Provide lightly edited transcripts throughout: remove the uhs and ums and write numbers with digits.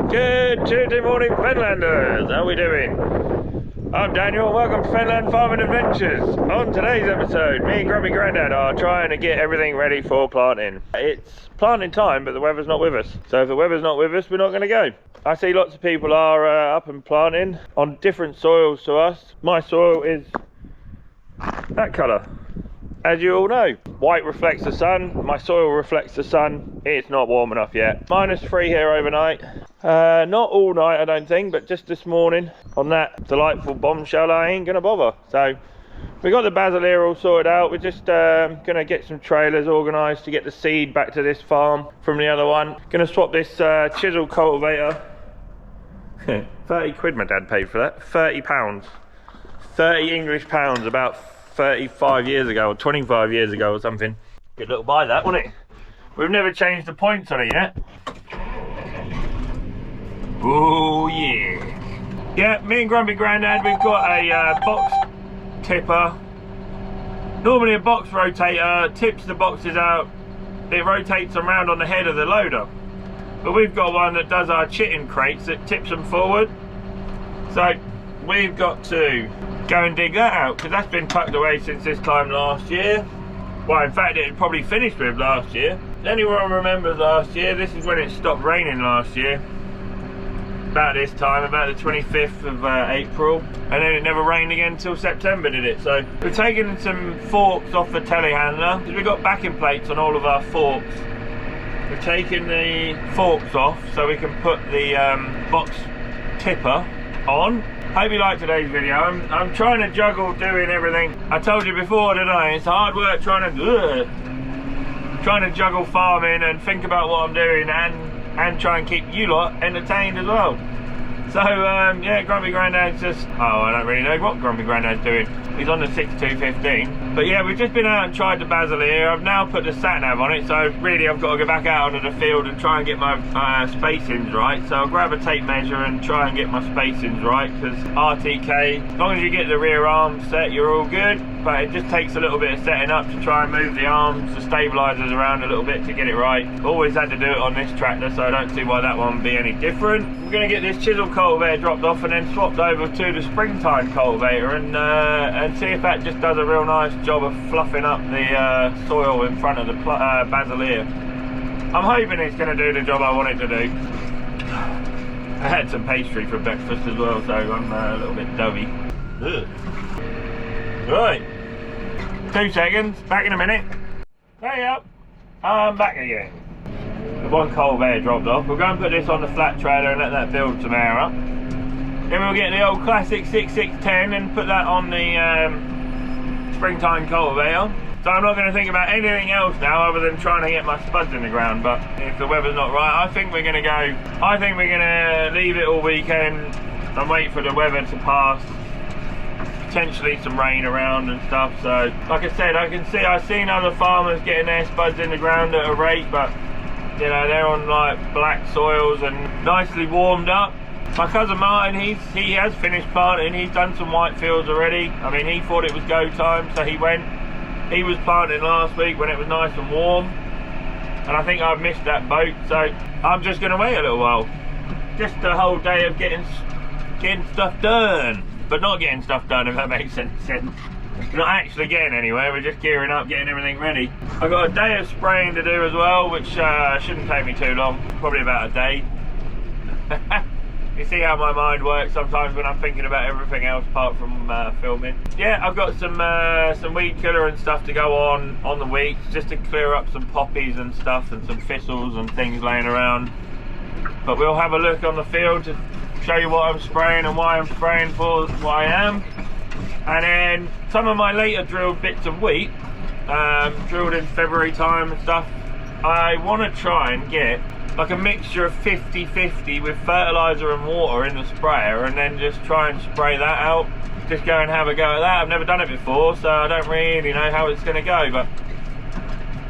Good Tuesday morning, Fenlanders. How are we doing? I'm Daniel, welcome to Fenland Farming Adventures. On today's episode, me and Grumpy Grandad are trying to get everything ready for planting. It's planting time, but the weather's not with us. So if the weather's not with us, we're not going to go. I see lots of people are up and planting on different soils to us. My soil is that colour. As you all know, white reflects the sun, my soil reflects the sun. It's not warm enough yet. -3 here overnight. Not all night I don't think, but just this morning on that delightful bombshell I ain't gonna bother. So we got the basilia all sorted out. We're just gonna get some trailers organised to get the seed back to this farm from the other one. Gonna swap this chisel cultivator. 30 quid my dad paid for that. £30. 30 English pounds, about 35 years ago or 25 years ago or something. Good little buy that, wasn't it? We've never changed the points on it yet. Oh yeah. Yeah, me and Grumpy Grandad, we've got a box tipper. Normally a box rotator tips the boxes out. It rotates them round on the head of the loader. But we've got one that does our chitin crates that tips them forward. So we've got to go and dig that out because that's been tucked away since this time last year. Well, in fact, it had probably finished with last year. Anyone remembers last year? This is when it stopped raining last year. About this time, about the 25th of April. And then it never rained again until September, did it? So we're taking some forks off the telehandler because we've got backing plates on all of our forks. We're taking the forks off so we can put the box tipper on. Hope you like today's video. I'm trying to juggle doing everything. I told you before, didn't I? It's hard work trying to juggle farming and think about what I'm doing and try and keep you lot entertained as well. So yeah, Grumpy Grandad's just, I don't really know what Grumpy Grandad's doing. He's on the 6215. But yeah, we've just been out and tried the basilia. I've now put the sat nav on it, so really I've got to go back out onto the field and try and get my spacings right. So I'll grab a tape measure and try and get my spacings right, because RTK, as long as you get the rear arms set, you're all good. But it just takes a little bit of setting up to try and move the arms, the stabilisers around a little bit to get it right. Always had to do it on this tractor, so I don't see why that one would be any different. We're going to get this chisel cultivator dropped off and then swapped over to the springtime cultivator and see if that just does a real nice job of fluffing up the soil in front of the basilia. I'm hoping it's going to do the job I want it to do. I had some pastry for breakfast as well, so I'm a little bit dovey. Ugh. Right, 2 seconds, back in a minute. Hey up, I'm back again. The one cultivator dropped off. We'll go and put this on the flat trailer and let that build some air up. Then we'll get the old classic 6610 and put that on the springtime cultivator. So I'm not going to think about anything else now other than trying to get my spuds in the ground. But if the weather's not right, I think we're going to leave it all weekend and wait for the weather to pass. Potentially some rain around and stuff. So like I said, I've seen other farmers getting their spuds in the ground at a rate, but you know, they're on like black soils and nicely warmed up. My cousin Martin, he has finished planting. He's done some white fields already. I mean, he thought it was go time, so he went. He was planting last week when it was nice and warm, and I think I've missed that boat, so I'm just going to wait a little while. Just a whole day of getting stuff done, but not getting stuff done, if that makes sense. We're not actually getting anywhere, we're just gearing up, getting everything ready. I've got a day of spraying to do as well, which shouldn't take me too long, probably about a day. You see how my mind works sometimes when I'm thinking about everything else apart from filming. Yeah, I've got some weed killer and stuff to go on the week, just to clear up some poppies and stuff and some thistles and things laying around. But we'll have a look on the field to show you what I'm spraying and why I'm spraying for what I am. And then some of my later drilled bits of wheat, drilled in February time and stuff, I want to try and get like a mixture of 50-50 with fertiliser and water in the sprayer, and then just try and spray that out. Just go and have a go at that. I've never done it before, so I don't really know how it's going to go, but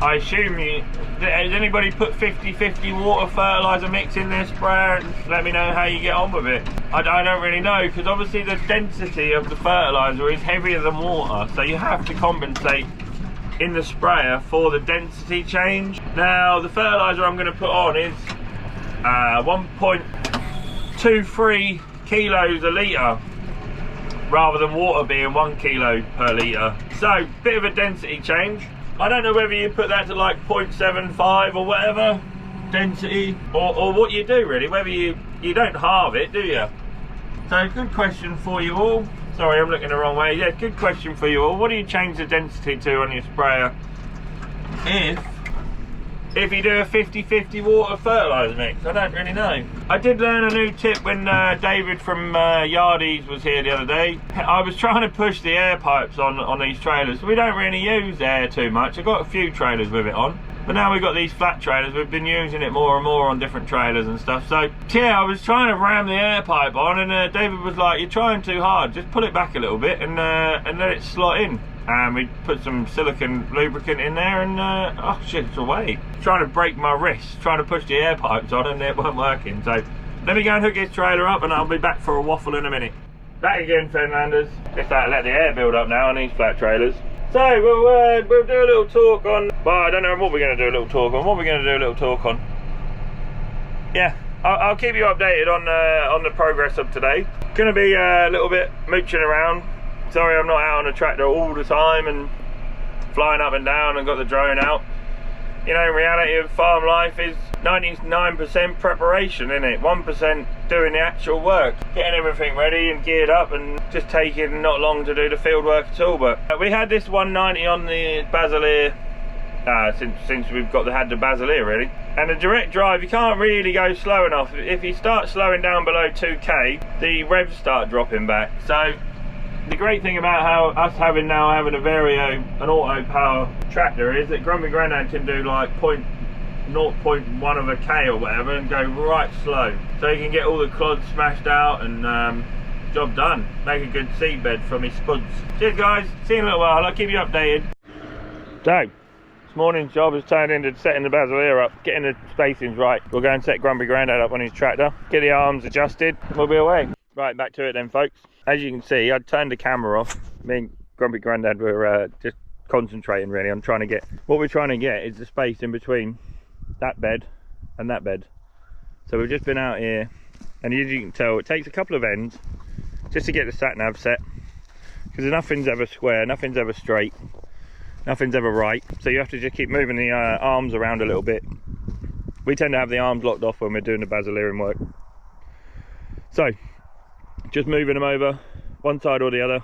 I assume has anybody put 50-50 water fertiliser mix in their sprayer, and let me know how you get on with it. I don't really know, because obviously the density of the fertiliser is heavier than water, so you have to compensate in the sprayer for the density change. Now the fertiliser I'm going to put on is 1.5 2-3 kilos a litre rather than water being 1 kilo per litre. So bit of a density change. I don't know whether you put that to like 0.75 or whatever density, or what you do really, whether you don't halve it, do you? So good question for you all. Sorry, I'm looking the wrong way. Yeah, good question for you all. What do you change the density to on your sprayer if you do a 50-50 water fertiliser mix? I don't really know. I did learn a new tip when David from Yardies was here the other day. I was trying to push the air pipes on these trailers. We don't really use air too much. I've got a few trailers with it on, but now we've got these flat trailers. We've been using it more and more on different trailers and stuff. So yeah, I was trying to ram the air pipe on, and David was like, "You're trying too hard. Just pull it back a little bit and let it slot in." And we put some silicone lubricant in there, and oh shit, it's away. Trying to break my wrist, trying to push the air pipes on, and it wasn't working. So let me go and hook this trailer up, and I'll be back for a waffle in a minute. Back again, Finlanders. Just let the air build up now on these flat trailers. So we'll do a little talk on. Well, I don't know what we're going to do a little talk on. What we're going to do a little talk on. Yeah, I'll keep you updated on the progress of today. Going to be a little bit mooching around. Sorry I'm not out on a tractor all the time and flying up and down and got the drone out. You know, reality of farm life is 99% preparation, isn't it? 1% doing the actual work. Getting everything ready and geared up, and just taking not long to do the field work at all. But we had this 190 on the Basileer since we've had the Basileer really. And the direct drive, you can't really go slow enough. If you start slowing down below 2k, the revs start dropping back. So the great thing about us having a Vario, an auto power tractor, is that Grumpy Grandad can do like 0.1 of a k or whatever and go right slow. So you can get all the clods smashed out and job done. Make a good seedbed for me spuds. Cheers guys, see you in a little while, I'll keep you updated. So, this morning's job has turned into setting the Basileer up, getting the spacings right. We'll go and set Grumpy Grandad up on his tractor, get the arms adjusted, and we'll be away. Right, back to it then folks. As you can see, I'd turned the camera off. Me and Grumpy Grandad were just concentrating really on trying to get, what we're trying to get is the space in between that bed and that bed. So we've just been out here, and as you can tell, it takes a couple of ends just to get the sat nav set, because nothing's ever square, nothing's ever straight, nothing's ever right. So you have to just keep moving the arms around a little bit. We tend to have the arms locked off when we're doing the Basilean work. So just moving them over one side or the other,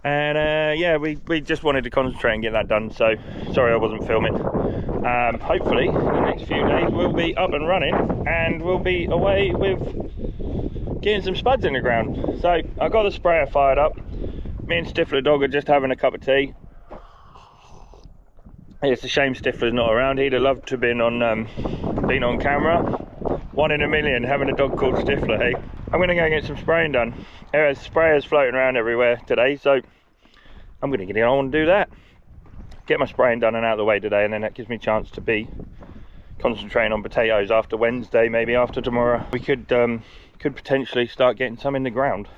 and yeah, we just wanted to concentrate and get that done. So sorry I wasn't filming. Hopefully in the next few days we'll be up and running, and we'll be away with getting some spuds in the ground. So I got the sprayer fired up. Me and Stifler Dog are just having a cup of tea. It's a shame Stifler's not around. He'd have loved to have been on camera. 1 in a million having a dog called Stifler, hey? I'm going to go and get some spraying done. There's sprayers floating around everywhere today, so I'm going to get on and do that. Get my spraying done and out of the way today, and then that gives me a chance to be concentrating on potatoes after Wednesday, maybe after tomorrow. We could potentially start getting some in the ground.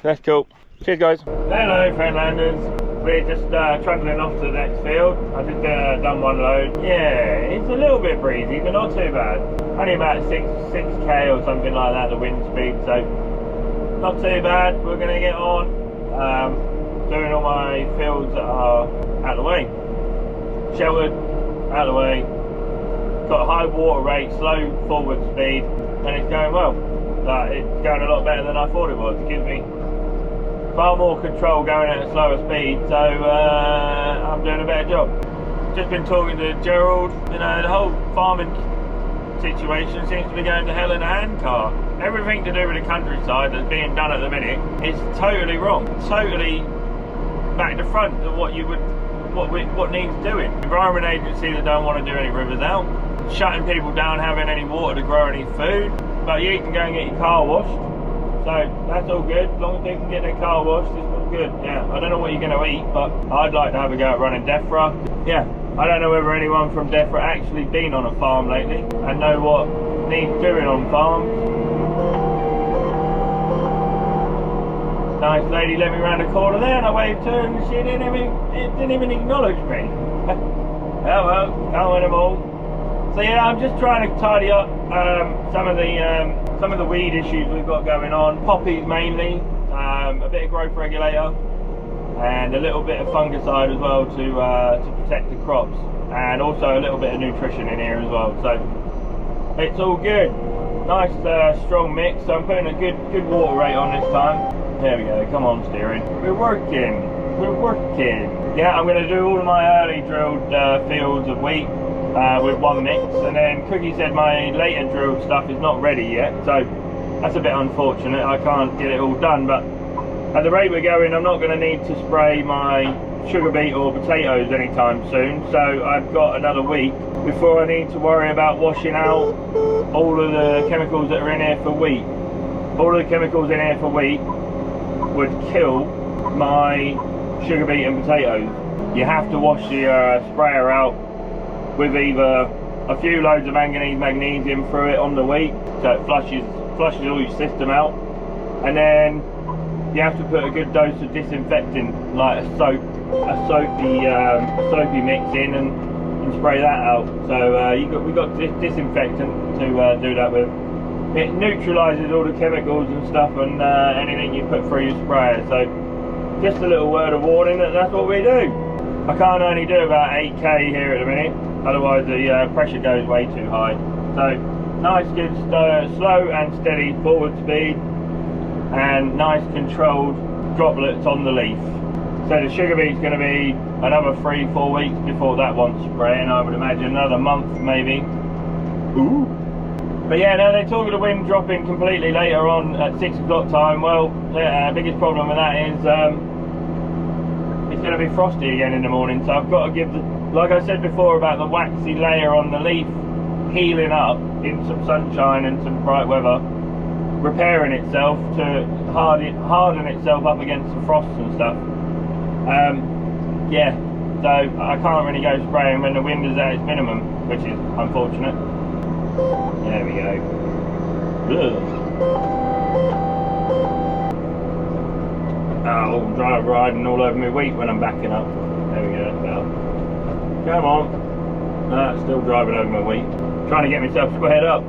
That's cool. Cheers guys. Hello Finlanders. We're just trundling off to the next field. I just done one load. Yeah, it's a little bit breezy, but not too bad. Only about 6k or something like that, the wind speed, so not too bad. We're going to get on doing all my fields that are out of the way. Sheltered, out of the way. Got a high water rate, slow forward speed, and it's going well. But it's going a lot better than I thought it was. It gives me far more control going at a slower speed, so I'm doing a better job. Just been talking to Gerald. You know, the whole farming situation seems to be going to hell in a handcart. Everything to do with the countryside that's being done at the minute is totally wrong, totally back to front of what needs doing. Environment agency that don't want to do any rivers out, shutting people down having any water to grow any food, but you can go and get your car washed. So that's all good, as long as they can get their car washed, it's all good. Yeah, I don't know what you're going to eat, but I'd like to have a go at running DEFRA. Yeah, I don't know whether anyone from DEFRA actually been on a farm lately and know what needs doing on farms. Nice lady let me round the corner there, and I waved to her and she didn't even acknowledge me. Oh well, can't win them all. So yeah, I'm just trying to tidy up some of the weed issues we've got going on. Poppies mainly, a bit of growth regulator, and a little bit of fungicide as well to protect the crops, and also a little bit of nutrition in here as well. So it's all good. Nice strong mix. So I'm putting a good water rate on this time. There we go. Come on, steering. We're working. We're working. Yeah, I'm going to do all of my early drilled fields of wheat with one mix, and then Cookie said my later drilled stuff is not ready yet, so that's a bit unfortunate. I can't get it all done, but at the rate we're going, I'm not going to need to spray my sugar beet or potatoes anytime soon, so I've got another week before I need to worry about washing out all of the chemicals that are in here for wheat. All of the chemicals in here for wheat would kill my sugar beet and potatoes. You have to wash the sprayer out with either a few loads of manganese magnesium through it on the wheat, so it flushes all your system out, and then you have to put a good dose of disinfectant, like a soapy mix in, and spray that out. So we got disinfectant to do that with. It neutralises all the chemicals and stuff, and anything you put through your sprayer. So just a little word of warning that that's what we do. I can't only do about 8k here at the minute, otherwise the pressure goes way too high. So nice good slow and steady forward speed, and nice controlled droplets on the leaf. So the sugar beet's going to be another 3-4 weeks before that wants spraying. I would imagine another month maybe. Ooh. But yeah, no, they're talking of the wind dropping completely later on at 6 o'clock time. Well, the biggest problem with that is it's going to be frosty again in the morning, so I've got to give the, like I said before about the waxy layer on the leaf healing up in some sunshine and some bright weather, repairing itself to harden itself up against the frost and stuff. Yeah, so I can't really go spraying when the wind is at its minimum, which is unfortunate. There we go. Ugh. Oh, I'm riding all over my wheat when I'm backing up. There we go. Well, come on. Still driving over my wheat. Trying to get myself squared up.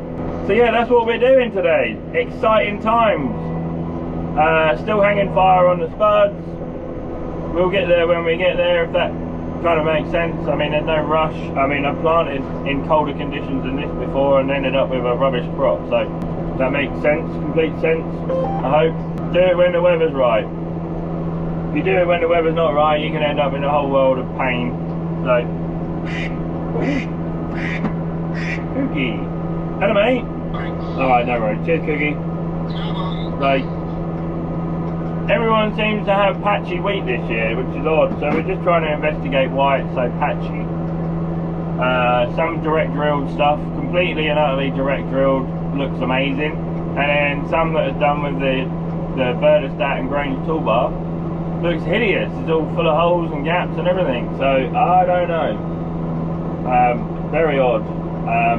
So yeah, that's what we're doing today. Exciting times. Still hanging fire on the spuds. We'll get there when we get there, if that kind of makes sense. I mean, there's no rush. I mean, I've planted in colder conditions than this before and ended up with a rubbish crop, so that makes sense, complete sense, I hope. Do it when the weather's right. If you do it when the weather's not right, you can end up in a whole world of pain. So, Cookie. Hello, mate. Alright, no worries. Cheers, Cookie. Right. Everyone seems to have patchy wheat this year, which is odd, so we're just trying to investigate why it's so patchy. Some direct drilled stuff, completely and utterly direct drilled, looks amazing, and then some that is done with the Verdistat and Grange toolbar looks hideous. It's all full of holes and gaps and everything, so I don't know. Very odd.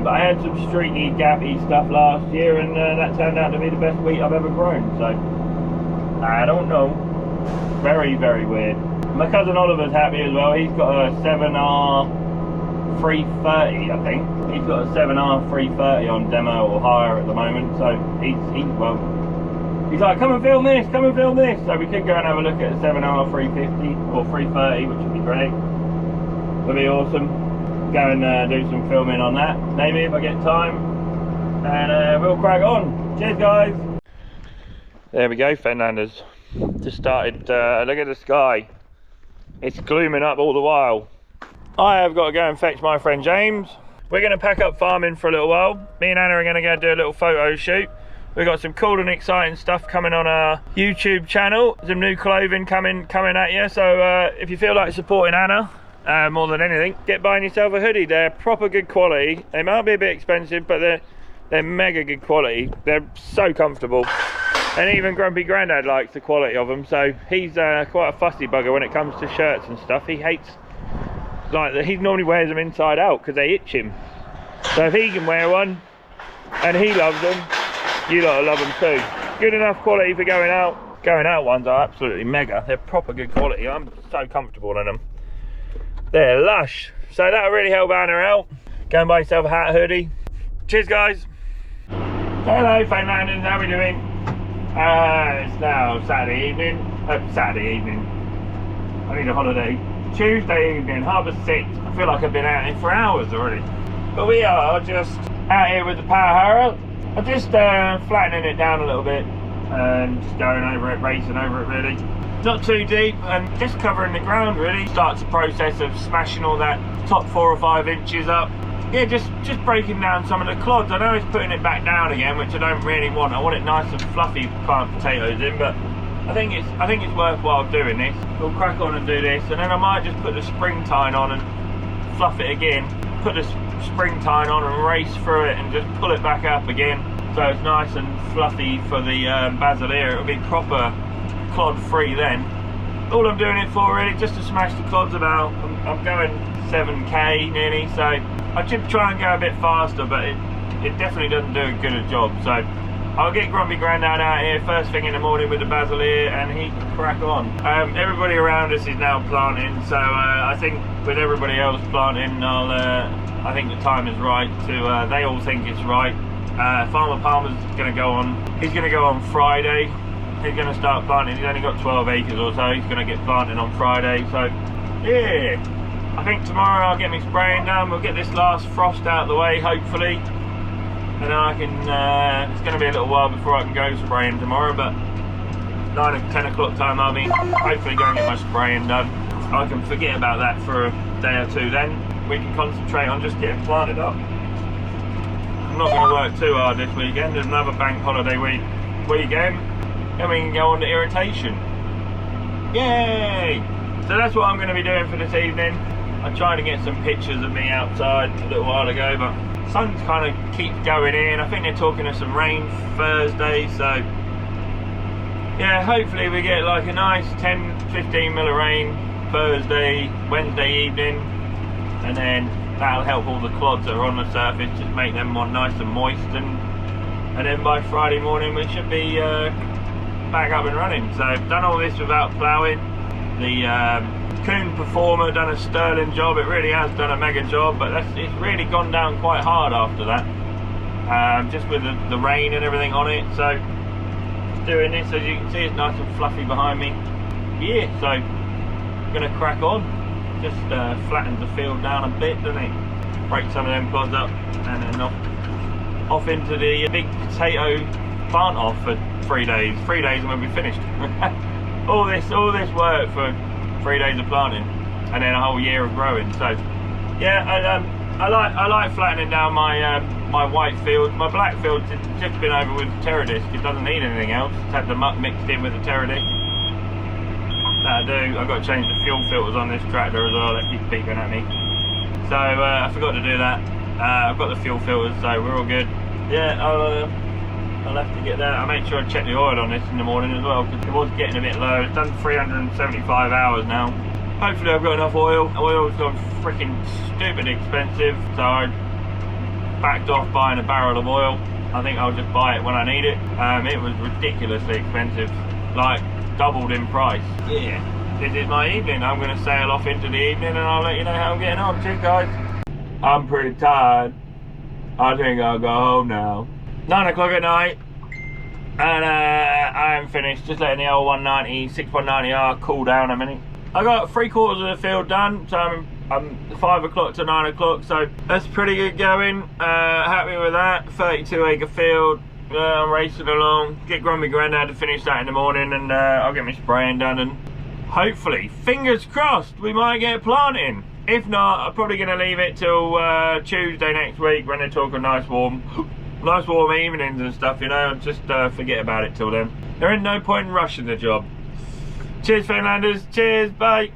But I had some streaky, gappy stuff last year, and that turned out to be the best wheat I've ever grown, so I don't know. Very, very weird. My cousin Oliver's happy as well. He's got a 7R 330, I think. He's got a 7R 330 on demo or hire at the moment, so he's like, come and film this, come and film this. So we could go and have a look at a 7R 350 or 330, which would be great. Would be awesome. Go and do some filming on that, maybe if I get time, and we'll crack on. Cheers, guys. There we go, Fernandez. Just started, look at the sky. It's glooming up all the while. I have got to go and fetch my friend James. We're going to pack up farming for a little while. Me and Anna are going to go do a little photo shoot. We've got some cool and exciting stuff coming on our YouTube channel. Some new clothing coming at you. So if you feel like supporting Anna, more than anything, get buying yourself a hoodie. They're proper good quality. They might be a bit expensive, but they're mega good quality. They're so comfortable. And even Grumpy Grandad likes the quality of them, so he's quite a fussy bugger when it comes to shirts and stuff. He hates, like, he normally wears them inside out because they itch him. So if he can wear one and he loves them, you lot will love them too. Good enough quality for going out. Going out ones are absolutely mega. They're proper good quality. I'm so comfortable in them. They're lush. So that'll really help Anna out. Go and buy yourself a hat, hoodie. Cheers, guys. Hello Finlanders, how are we doing? It's now Saturday evening. I need a holiday. Tuesday evening, 6:30. I feel like I've been out here for hours already. But we are just out here with the power harrow. I'm just flattening it down a little bit and just going over it, racing over it really. Not too deep and just covering the ground really. Starts the process of smashing all that top 4 or 5 inches up. Yeah, just breaking down some of the clods. I know it's putting it back down again, which I don't really want. I want it nice and fluffy plant potatoes in, but I think it's worthwhile doing this. We'll crack on and do this, and then I might just put the spring tine on and fluff it again. Put the spring tine on and race through it and just pull it back up again, so it's nice and fluffy for the Basileia. It'll be proper clod free then. All I'm doing it for really, just to smash the clods about. I'm going 7k nearly, so I should try and go a bit faster, but it definitely doesn't do as good a job. So I'll get Grumpy Grandad out here first thing in the morning with the Basileia and he can crack on. Everybody around us is now planting, so I think with everybody else planting, I think the time is right to, they all think it's right. Farmer Palmer's going to go on, he's going to go on Friday. He's going to start planting. He's only got 12 acres or so. He's going to get planting on Friday. So, yeah. I think tomorrow I'll get my spraying done. We'll get this last frost out of the way, hopefully. And then I can, it's going to be a little while before I can go spraying tomorrow, but 9 or 10 o'clock time I'll be hopefully going to get my spraying done. I can forget about that for a day or two then. We can concentrate on just getting planted up. I'm not going to work too hard this weekend. There's another bank holiday weekend. Then we can go on to irritation. Yay! So that's what I'm going to be doing for this evening. I tried to get some pictures of me outside a little while ago, but sun's kind of keeps going in. I think they're talking of some rain Thursday, so yeah, hopefully we get like a nice 10-15 mil of rain Thursday, Wednesday evening, and then that'll help all the clods that are on the surface, just make them more nice and moist, and then by Friday morning we should be back up and running. So I've done all this without ploughing. The Kuhn Performer done a sterling job. It really has done a mega job, but it's really gone down quite hard after that, just with the rain and everything on it. So just doing this, as you can see, it's nice and fluffy behind me. Yeah, so I'm gonna crack on. Just flattens the field down a bit, doesn't it? Break some of them clods up and then off into the big potato plant off for 3 days. 3 days and we'll be finished. all this work for 3 days of planting and then a whole year of growing. So yeah, I like flattening down my white fields. My black fields has just been over with Terradisc. It doesn't need anything else. It's had the muck mixed in with the Terradisc. That'll do. I've got to change the fuel filters on this tractor as well. That keeps beeping at me. So I forgot to do that. I've got the fuel filters, so we're all good. Yeah, I'll have to get that. I made sure I checked the oil on this in the morning as well, because it was getting a bit low. It's done 375 hours now. Hopefully I've got enough oil. Oil's gone freaking stupid expensive, so I backed off buying a barrel of oil. I think I'll just buy it when I need it. It was ridiculously expensive, like doubled in price. Yeah, this is my evening. I'm going to sail off into the evening and I'll let you know how I'm getting on. Cheers guys. I'm pretty tired. I think I'll go home now. 9 o'clock at night, and I am finished. Just letting the old 6.90R cool down a minute. I got 3/4 of the field done, so I'm 5 o'clock to 9 o'clock, so that's pretty good going. Happy with that. 32 acre field. I'm racing along. Get Grumpy Grandad to finish that in the morning, and I'll get my spraying done, and hopefully, fingers crossed, we might get planting. If not, I'm probably going to leave it till Tuesday next week when they're talking nice warm evenings and stuff, you know, and just forget about it till then. There ain't no point in rushing the job. Cheers, Finlanders. Cheers, bye.